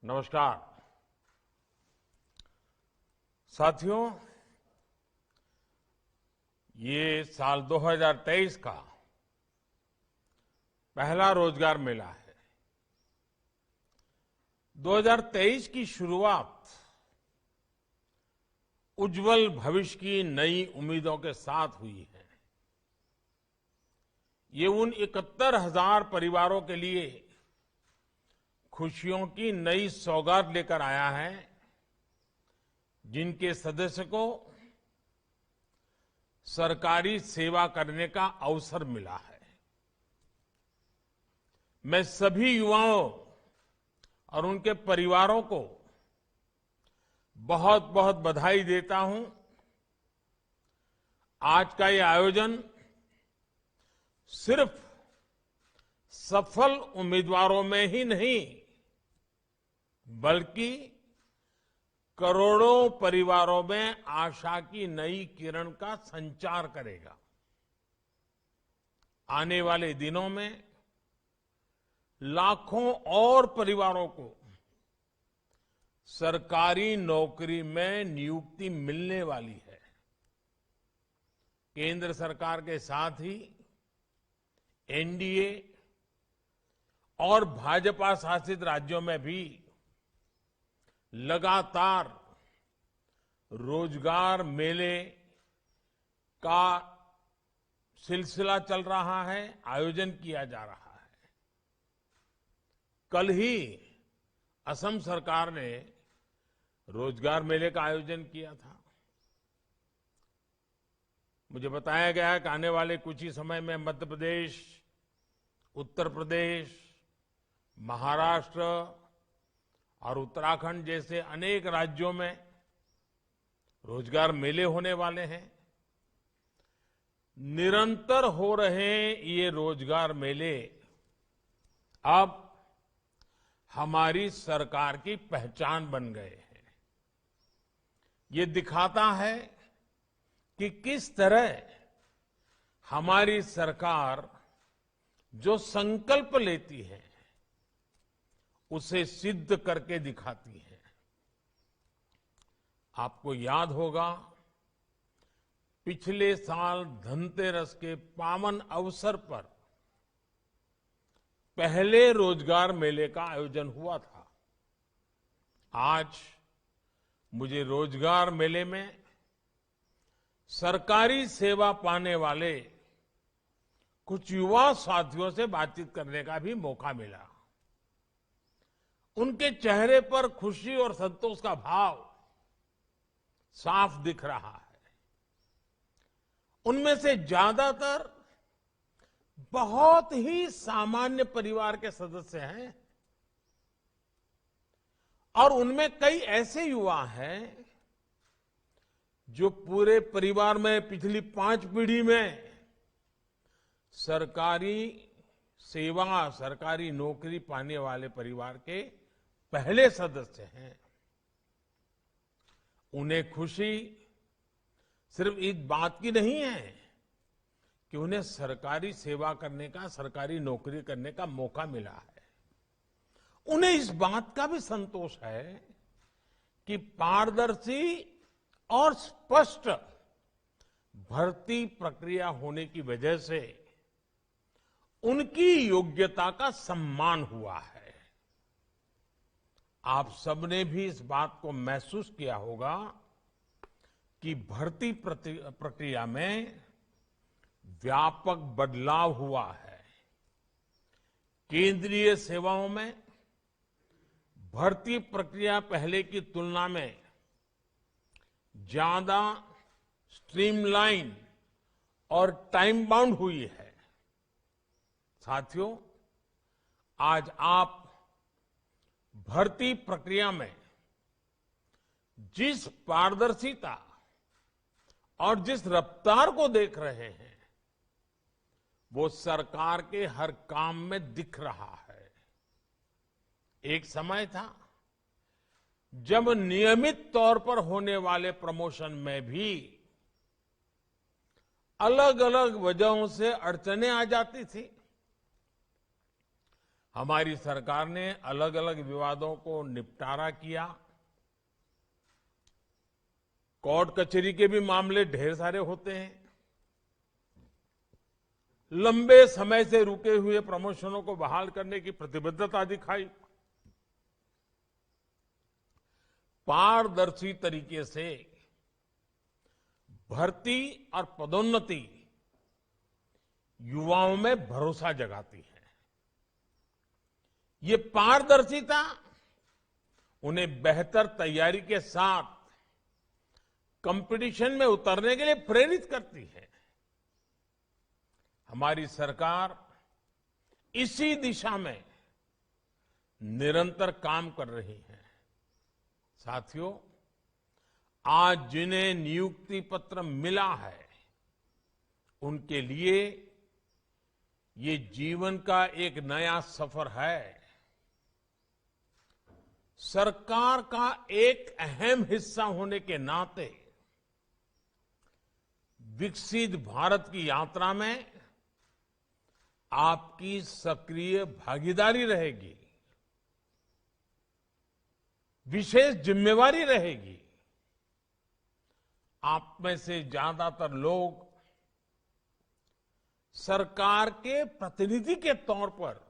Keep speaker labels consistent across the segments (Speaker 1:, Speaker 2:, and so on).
Speaker 1: नमस्कार साथियों, ये साल 2023 का पहला रोजगार मेला है। 2023 की शुरुआत उज्जवल भविष्य की नई उम्मीदों के साथ हुई है। ये उन 71,000 परिवारों के लिए खुशियों की नई सौगात लेकर आया है जिनके सदस्य को सरकारी सेवा करने का अवसर मिला है। मैं सभी युवाओं और उनके परिवारों को बहुत बहुत बधाई देता हूं। आज का ये आयोजन सिर्फ सफल उम्मीदवारों में ही नहीं बल्कि करोड़ों परिवारों में आशा की नई किरण का संचार करेगा। आने वाले दिनों में लाखों और परिवारों को सरकारी नौकरी में नियुक्ति मिलने वाली है। केंद्र सरकार के साथ ही एनडीए और भाजपा शासित राज्यों में भी लगातार रोजगार मेले का सिलसिला चल रहा है, आयोजन किया जा रहा है। कल ही असम सरकार ने रोजगार मेले का आयोजन किया था। मुझे बताया गया है कि आने वाले कुछ ही समय में मध्य प्रदेश, उत्तर प्रदेश, महाराष्ट्र और उत्तराखंड जैसे अनेक राज्यों में रोजगार मेले होने वाले हैं। निरंतर हो रहे ये रोजगार मेले अब हमारी सरकार की पहचान बन गए हैं। ये दिखाता है कि किस तरह हमारी सरकार जो संकल्प लेती है उसे सिद्ध करके दिखाती है। आपको याद होगा, पिछले साल धनतेरस के पावन अवसर पर पहले रोजगार मेले का आयोजन हुआ था। आज मुझे रोजगार मेले में सरकारी सेवा पाने वाले कुछ युवा साथियों से बातचीत करने का भी मौका मिला। उनके चेहरे पर खुशी और संतोष का भाव साफ दिख रहा है। उनमें से ज्यादातर बहुत ही सामान्य परिवार के सदस्य हैं और उनमें कई ऐसे युवा हैं जो पूरे परिवार में पिछली 5 पीढ़ी में सरकारी सेवा, सरकारी नौकरी पाने वाले परिवार के पहले सदस्य हैं। उन्हें खुशी सिर्फ इस बात की नहीं है कि उन्हें सरकारी सेवा करने का, सरकारी नौकरी करने का मौका मिला है। उन्हें इस बात का भी संतोष है कि पारदर्शी और स्पष्ट भर्ती प्रक्रिया होने की वजह से उनकी योग्यता का सम्मान हुआ है। आप सबने भी इस बात को महसूस किया होगा कि भर्ती प्रक्रिया में व्यापक बदलाव हुआ है। केंद्रीय सेवाओं में भर्ती प्रक्रिया पहले की तुलना में ज्यादा स्ट्रीमलाइन और टाइम बाउंड हुई है। साथियों, आज आप भर्ती प्रक्रिया में जिस पारदर्शिता और जिस रफ्तार को देख रहे हैं वो सरकार के हर काम में दिख रहा है। एक समय था जब नियमित तौर पर होने वाले प्रमोशन में भी अलग अलग वजहों से अड़चनें आ जाती थी। हमारी सरकार ने अलग अलग विवादों को निपटारा किया। कोर्ट कचहरी के भी मामले ढेर सारे होते हैं। लंबे समय से रुके हुए प्रमोशनों को बहाल करने की प्रतिबद्धता दिखाई। पारदर्शी तरीके से भर्ती और पदोन्नति युवाओं में भरोसा जगाती है। ये पारदर्शिता उन्हें बेहतर तैयारी के साथ कंपटीशन में उतरने के लिए प्रेरित करती है। हमारी सरकार इसी दिशा में निरंतर काम कर रही है। साथियों, आज जिन्हें नियुक्ति पत्र मिला है, उनके लिए ये जीवन का एक नया सफर है। सरकार का एक अहम हिस्सा होने के नाते विकसित भारत की यात्रा में आपकी सक्रिय भागीदारी रहेगी, विशेष जिम्मेवारी रहेगी। आप में से ज्यादातर लोग सरकार के प्रतिनिधि के तौर पर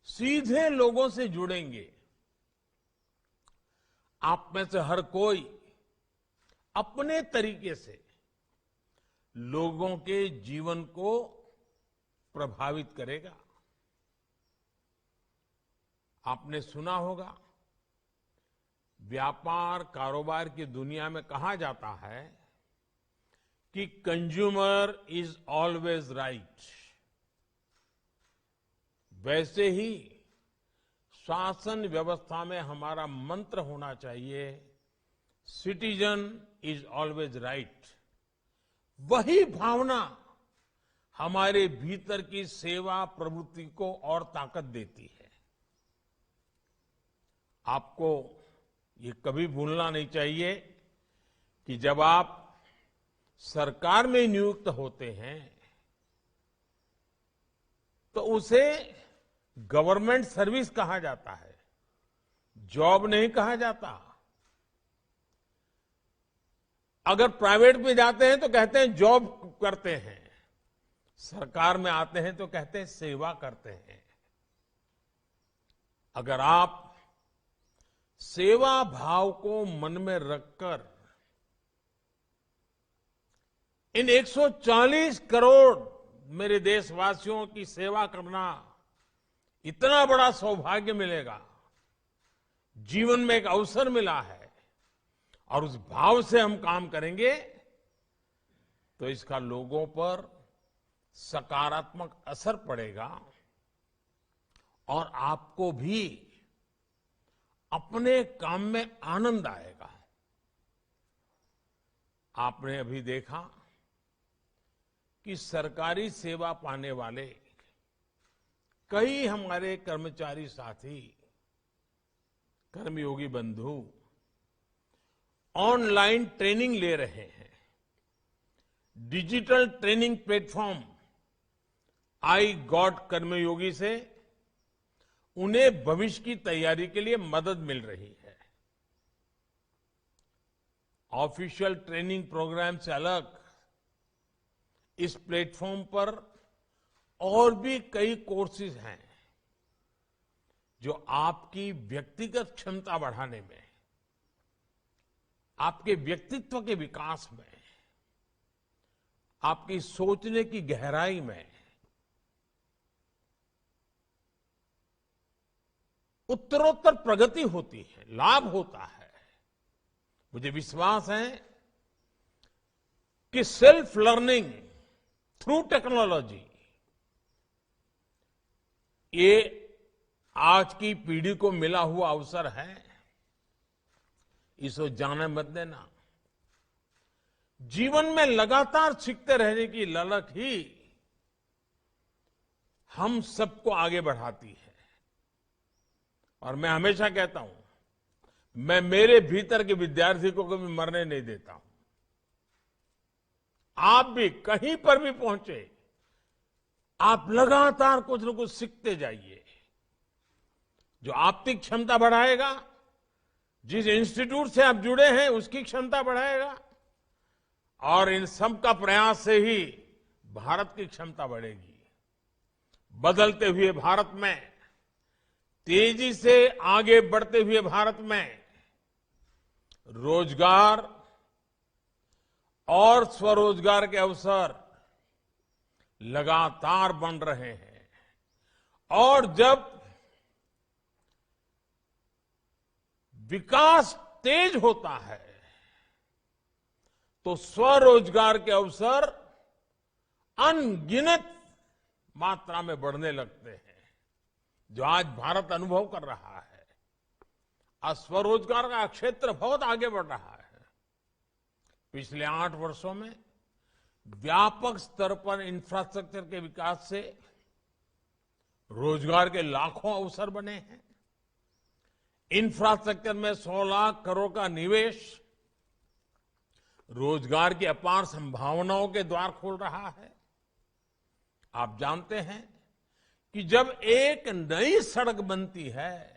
Speaker 1: सीधे लोगों से जुड़ेंगे। आप में से हर कोई अपने तरीके से लोगों के जीवन को प्रभावित करेगा। आपने सुना होगा, व्यापार कारोबार की दुनिया में कहा जाता है कि कंज्यूमर इज ऑलवेज राइट। वैसे ही शासन व्यवस्था में हमारा मंत्र होना चाहिए, सिटीजन इज ऑलवेज राइट। वही भावना हमारे भीतर की सेवा प्रवृत्ति को और ताकत देती है। आपको ये कभी भूलना नहीं चाहिए कि जब आप सरकार में नियुक्त होते हैं तो उसे गवर्नमेंट सर्विस कहा जाता है, जॉब नहीं कहा जाता। अगर प्राइवेट में जाते हैं तो कहते हैं जॉब करते हैं, सरकार में आते हैं तो कहते हैं सेवा करते हैं। अगर आप सेवा भाव को मन में रखकर इन 140 करोड़ मेरे देशवासियों की सेवा करना इतना बड़ा सौभाग्य मिलेगा, जीवन में एक अवसर मिला है, और उस भाव से हम काम करेंगे तो इसका लोगों पर सकारात्मक असर पड़ेगा और आपको भी अपने काम में आनंद आएगा। आपने अभी देखा कि सरकारी सेवा पाने वाले कई हमारे कर्मचारी साथी, कर्मयोगी बंधु ऑनलाइन ट्रेनिंग ले रहे हैं। Digital training platform iGOT Karmayogi से उन्हें भविष्य की तैयारी के लिए मदद मिल रही है। ऑफिशियल ट्रेनिंग प्रोग्राम से अलग इस प्लेटफॉर्म पर और भी कई कोर्सेज हैं जो आपकी व्यक्तिगत क्षमता बढ़ाने में, आपके व्यक्तित्व के विकास में, आपकी सोचने की गहराई में उत्तरोत्तर प्रगति होती है, लाभ होता है। मुझे विश्वास है कि सेल्फ लर्निंग थ्रू टेक्नोलॉजी ये आज की पीढ़ी को मिला हुआ अवसर है, इसको जाने मत देना। जीवन में लगातार सीखते रहने की ललक ही हम सबको आगे बढ़ाती है। और मैं हमेशा कहता हूं, मैं मेरे भीतर के विद्यार्थी को कभी मरने नहीं देता हूं। आप भी कहीं पर भी पहुंचे, आप लगातार कुछ न कुछ सीखते जाइए। जो आपकी क्षमता बढ़ाएगा, जिस इंस्टीट्यूट से आप जुड़े हैं उसकी क्षमता बढ़ाएगा, और इन सब का प्रयास से ही भारत की क्षमता बढ़ेगी। बदलते हुए भारत में, तेजी से आगे बढ़ते हुए भारत में रोजगार और स्वरोजगार के अवसर लगातार बन रहे हैं। और जब विकास तेज होता है तो स्वरोजगार के अवसर अनगिनत मात्रा में बढ़ने लगते हैं, जो आज भारत अनुभव कर रहा है। आज स्वरोजगार का क्षेत्र बहुत आगे बढ़ रहा है। पिछले 8 वर्षों में व्यापक स्तर पर इंफ्रास्ट्रक्चर के विकास से रोजगार के लाखों अवसर बने हैं। इंफ्रास्ट्रक्चर में 100 लाख करोड़ का निवेश रोजगार की अपार संभावनाओं के द्वार खोल रहा है। आप जानते हैं कि जब एक नई सड़क बनती है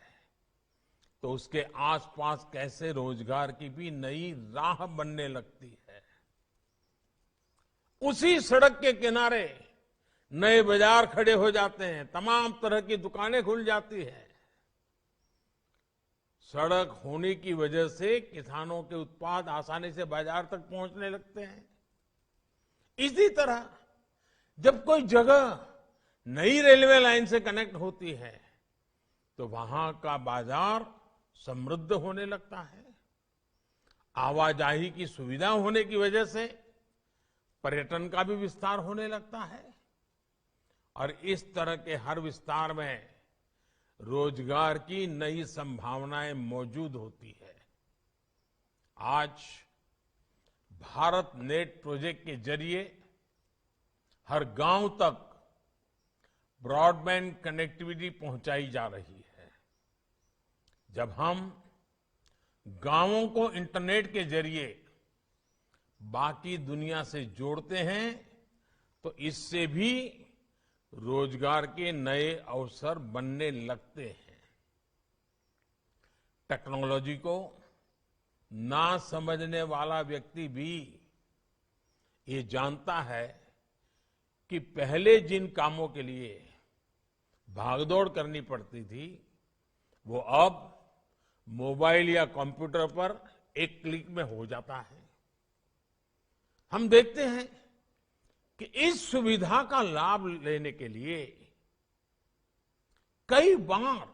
Speaker 1: तो उसके आसपास कैसे रोजगार की भी नई राह बनने लगती है। उसी सड़क के किनारे नए बाजार खड़े हो जाते हैं, तमाम तरह की दुकानें खुल जाती हैं। सड़क होने की वजह से किसानों के उत्पाद आसानी से बाजार तक पहुंचने लगते हैं। इसी तरह जब कोई जगह नई रेलवे लाइन से कनेक्ट होती है तो वहां का बाजार समृद्ध होने लगता है। आवाजाही की सुविधा होने की वजह से पर्यटन का भी विस्तार होने लगता है, और इस तरह के हर विस्तार में रोजगार की नई संभावनाएं मौजूद होती है। आज भारत नेट प्रोजेक्ट के जरिए हर गांव तक ब्रॉडबैंड कनेक्टिविटी पहुंचाई जा रही है। जब हम गांवों को इंटरनेट के जरिए बाकी दुनिया से जोड़ते हैं तो इससे भी रोजगार के नए अवसर बनने लगते हैं। टेक्नोलॉजी को ना समझने वाला व्यक्ति भी ये जानता है कि पहले जिन कामों के लिए भागदौड़ करनी पड़ती थी वो अब मोबाइल या कंप्यूटर पर एक क्लिक में हो जाता है। हम देखते हैं कि इस सुविधा का लाभ लेने के लिए कई बार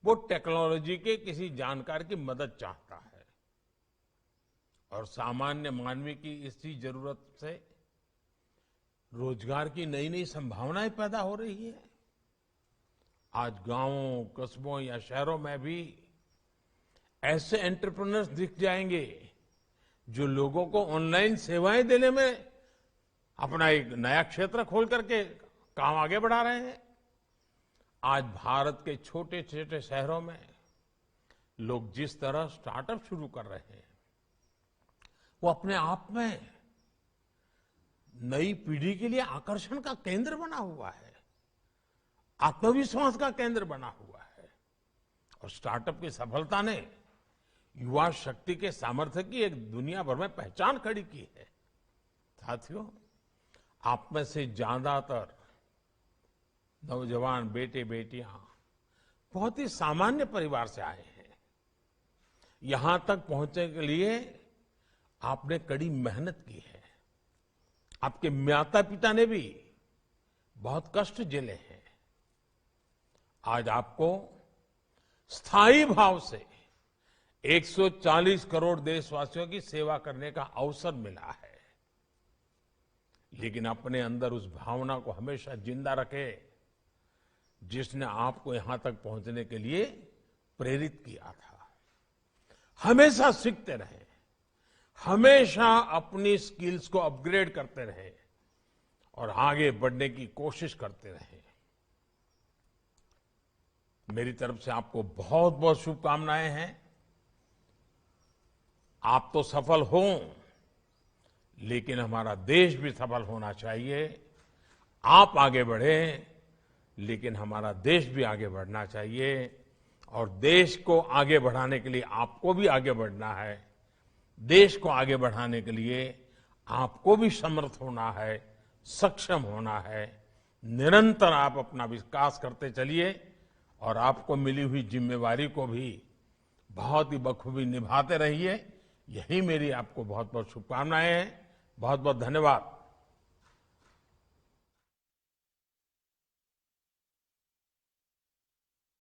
Speaker 1: वो टेक्नोलॉजी के किसी जानकार की मदद चाहता है, और सामान्य मानवी की इसी जरूरत से रोजगार की नई नई संभावनाएं पैदा हो रही है। आज गांवों, कस्बों या शहरों में भी ऐसे एंटरप्रेन्योर्स दिख जाएंगे जो लोगों को ऑनलाइन सेवाएं देने में अपना एक नया क्षेत्र खोल करके काम आगे बढ़ा रहे हैं। आज भारत के छोटे छोटे शहरों में लोग जिस तरह स्टार्टअप शुरू कर रहे हैं वो अपने आप में नई पीढ़ी के लिए आकर्षण का केंद्र बना हुआ है, आत्मविश्वास का केंद्र बना हुआ है। और स्टार्टअप की सफलता ने युवा शक्ति के सामर्थ्य की एक दुनिया भर में पहचान खड़ी की है। साथियों, आप में से ज्यादातर नौजवान बेटे बेटियां बहुत ही सामान्य परिवार से आए हैं। यहां तक पहुंचने के लिए आपने कड़ी मेहनत की है। आपके माता पिता ने भी बहुत कष्ट झेले हैं। आज आपको स्थायी भाव से 140 करोड़ देशवासियों की सेवा करने का अवसर मिला है। लेकिन अपने अंदर उस भावना को हमेशा जिंदा रखे जिसने आपको यहां तक पहुंचने के लिए प्रेरित किया था। हमेशा सीखते रहे, हमेशा अपनी स्किल्स को अपग्रेड करते रहे और आगे बढ़ने की कोशिश करते रहे। मेरी तरफ से आपको बहुत बहुत शुभकामनाएं हैं। आप तो सफल हों, लेकिन हमारा देश भी सफल होना चाहिए। आप आगे बढ़ें, लेकिन हमारा देश भी आगे बढ़ना चाहिए और देश को आगे बढ़ाने के लिए आपको भी आगे बढ़ना है। देश को आगे बढ़ाने के लिए आपको भी समर्थ होना है, सक्षम होना है। निरंतर आप अपना विकास करते चलिए और आपको मिली हुई जिम्मेवारी को भी बहुत ही बखूबी निभाते रहिए। यही मेरी आपको बहुत बहुत शुभकामनाएं हैं। बहुत बहुत धन्यवाद।